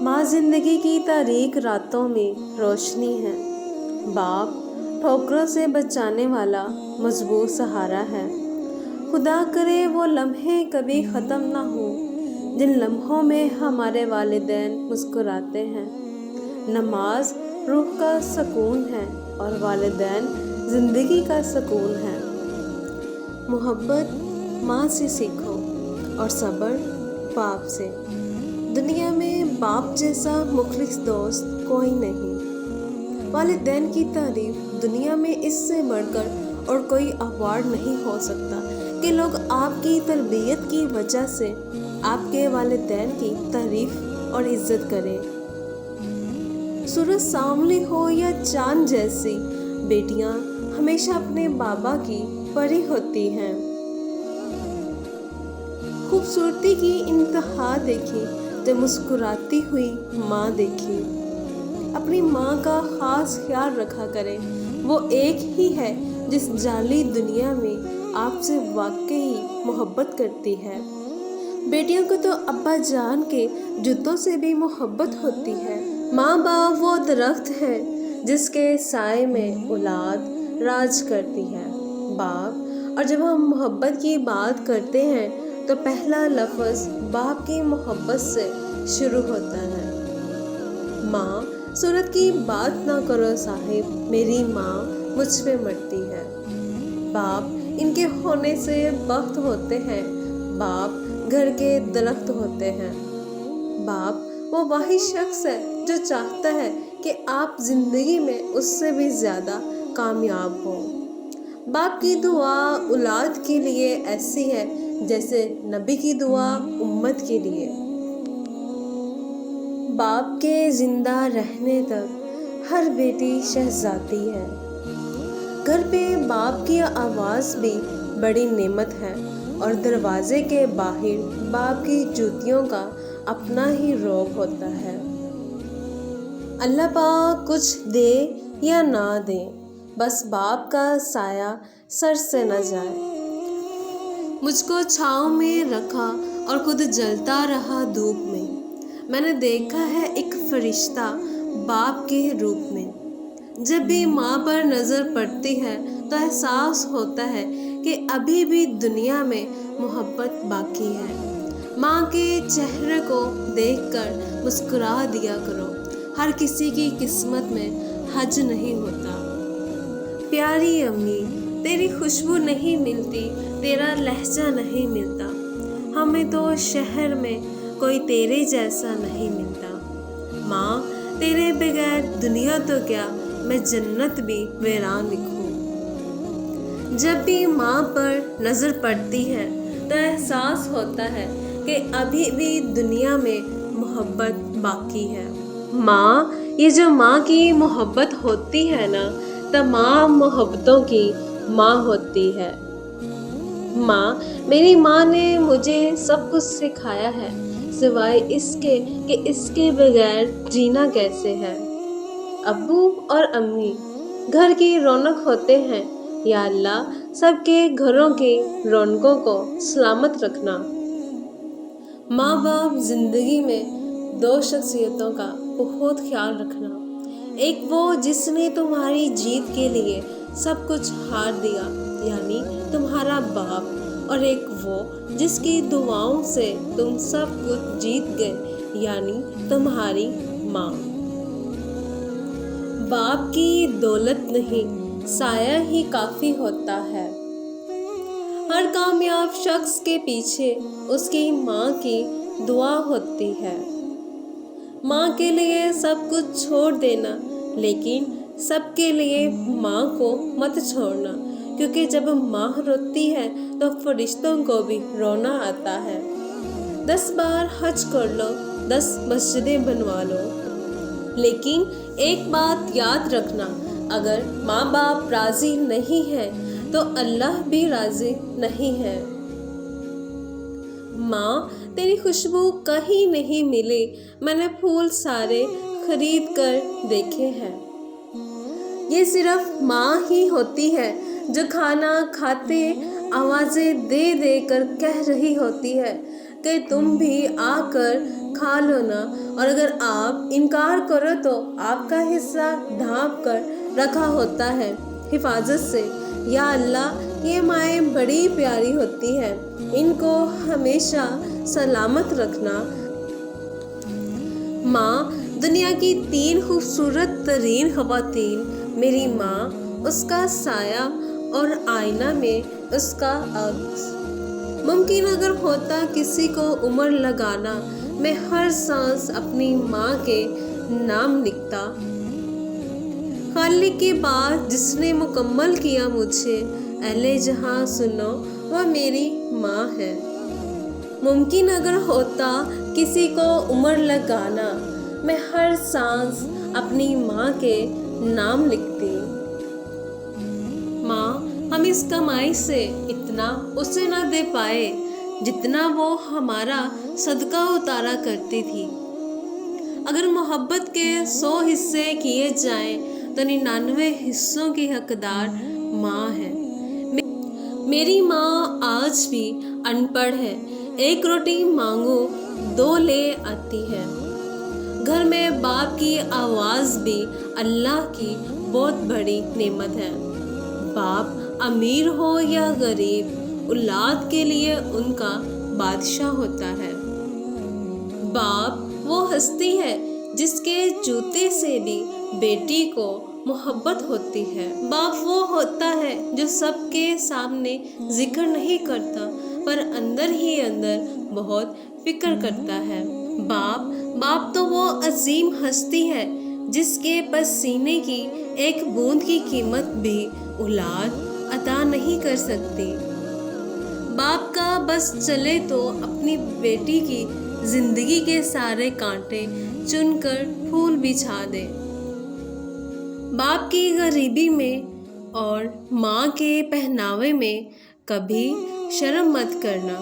माँ जिंदगी की तारीक रातों में रोशनी है। बाप ठोकरों से बचाने वाला मजबूत सहारा है। खुदा करे वो लम्हे कभी ख़त्म ना हो जिन लम्हों में हमारे वालिदैन मुस्कुराते हैं। नमाज रूह का सुकून है और वालिदैन ज़िंदगी का सुकून है। मोहब्बत माँ से सीखो और सब्र बाप से। दुनिया में बाप जैसा मुखलिस दोस्त कोई नहीं। वालिदैन की तारीफ दुनिया में इससे बढ़कर और कोई अवार्ड नहीं हो सकता कि लोग आपकी तरबियत की वजह से आपके वालिदैन की तारीफ और इज्जत करें। सूरज सांवली हो या चांद जैसी बेटियां हमेशा अपने बाबा की परी होती हैं। खूबसूरती की इंतहा देखी जब मुस्कुराती हुई माँ देखी। अपनी माँ का ख़ास ख्याल रखा करें, वो एक ही है जिस जाली दुनिया में आपसे वाकई मोहब्बत करती है। बेटियों को तो अब्बा जान के जूतों से भी मोहब्बत होती है। माँ बाप वो दरख्त है जिसके साए में औलाद राज करती है। बाप, और जब हम मोहब्बत की बात करते हैं तो पहला लफ्ज़ बाप की मोहब्बत से शुरू होता है। माँ, सूरत की बात ना करो साहिब, मेरी माँ मुझ पे मरती है। बाप, इनके होने से वक्त होते हैं। बाप घर के दरख्त होते हैं। बाप वो वाहिद शख्स है जो चाहता है कि आप ज़िंदगी में उससे भी ज़्यादा कामयाब हो। बाप की दुआ औलाद के लिए ऐसी है जैसे नबी की दुआ उम्मत के लिए। बाप के जिंदा रहने तक हर बेटी शहजादी है। घर पे बाप की आवाज़ भी बड़ी नेमत है और दरवाजे के बाहर बाप की जूतियों का अपना ही रौब होता है। अल्लाह पाक कुछ दे या ना दे, बस बाप का साया सर से न जाए। मुझको छाँव में रखा और खुद जलता रहा धूप में। मैंने देखा है एक फरिश्ता बाप के रूप में। जब भी माँ पर नज़र पड़ती है तो एहसास होता है कि अभी भी दुनिया में मोहब्बत बाकी है। माँ के चेहरे को देखकर मुस्कुरा दिया करो। हर किसी की किस्मत में हज नहीं होता। प्यारी अम्मी, तेरी खुशबू नहीं मिलती, तेरा लहजा नहीं मिलता। हमें तो शहर में कोई तेरे जैसा नहीं मिलता। माँ, तेरे बगैर दुनिया तो क्या, मैं जन्नत भी वीरान लिखूं। जब भी माँ पर नज़र पड़ती है तो एहसास होता है कि अभी भी दुनिया में मोहब्बत बाकी है। माँ, ये जो माँ की मोहब्बत होती है ना, तमाम मोहब्बतों की माँ होती है। माँ, मेरी माँ ने मुझे सब कुछ सिखाया है सिवाय इसके कि इसके बगैर जीना कैसे है। अब्बू और अम्मी घर की रौनक होते हैं। या अल्लाह, सबके घरों की रौनकों को सलामत रखना। माँ बाप जिंदगी में दो शख्सियतों का बहुत ख्याल रखना। एक वो जिसने तुम्हारी जीत के लिए सब कुछ हार दिया, यानी तुम्हारा बाप, और एक वो जिसकी दुआओं से तुम सब कुछ जीत गए, यानी तुम्हारी माँ। बाप की दौलत नहीं, साया ही काफ़ी होता है। हर कामयाब शख्स के पीछे उसकी माँ की दुआ होती है। माँ के लिए सब कुछ छोड़ देना, लेकिन सबके लिए माँ को मत छोड़ना, क्योंकि जब माँ रोती है तो फरिश्तों को भी रोना आता है। 10 बार हज कर लो, 10 मस्जिदें बनवा लो, लेकिन एक बात याद रखना, अगर माँ बाप राज़ी नहीं है तो अल्लाह भी राज़ी नहीं है। माँ, तेरी खुशबू कहीं नहीं मिली, मैंने फूल सारे खरीद कर देखे हैं। ये सिर्फ माँ ही होती है जो खाना खाते आवाज़ें दे दे कर कह रही होती है कि तुम भी आकर کھا لو نا، اور اگر آپ انکار کرو تو آپ کا حصہ ڈھانپ کر رکھا ہوتا ہے حفاظت سے۔ یا اللہ، یہ مائیں بڑی پیاری ہوتی ہیں، ان کو ہمیشہ سلامت رکھنا۔ ماں دنیا کی 3 خوبصورت ترین خواتین، میری ماں، اس کا سایہ اور آئینہ میں اس کا عکس۔ ممکن اگر ہوتا کسی کو عمر لگانا، میں ہر سانس اپنی ماں کے نام لکھتا۔ خالق کی بات جس نے مکمل کیا مجھے، اہل جہاں سنو، وہ میری ماں ہے۔ ممکن اگر ہوتا کسی کو عمر لگانا، میں ہر سانس اپنی ماں کے نام لکھتی۔ ماں، ہم اس کمائی سے اتنا اسے نہ دے پائے جتنا وہ ہمارا صدقہ اتارا کرتی تھی۔ اگر محبت کے 100 حصے کیے جائیں تو 99 حصوں کی حقدار ماں ہے۔ میری ماں آج بھی ان پڑھ ہے، 1 روٹی مانگو 2 لے آتی ہے۔ گھر میں باپ کی آواز بھی اللہ کی بہت بڑی نعمت ہے۔ باپ امیر ہو یا غریب، اولاد کے لیے ان کا بادشاہ ہوتا ہے۔ باپ وہ ہستی ہے جس کے جوتے سے بھی بیٹی کو محبت ہوتی ہے۔ باپ وہ ہوتا ہے جو سب کے سامنے ذکر نہیں کرتا پر اندر ہی اندر بہت فکر کرتا ہے۔ باپ تو وہ عظیم ہستی ہے جس کے پسینے کی 1 بوند کی قیمت بھی اولاد عطا نہیں کر سکتی۔ باپ کا بس چلے تو اپنی بیٹی کی زندگی کے سارے کانٹے چن کر پھول بچھا دے۔ باپ کی غریبی میں اور ماں کے پہناوے میں کبھی شرم مت کرنا۔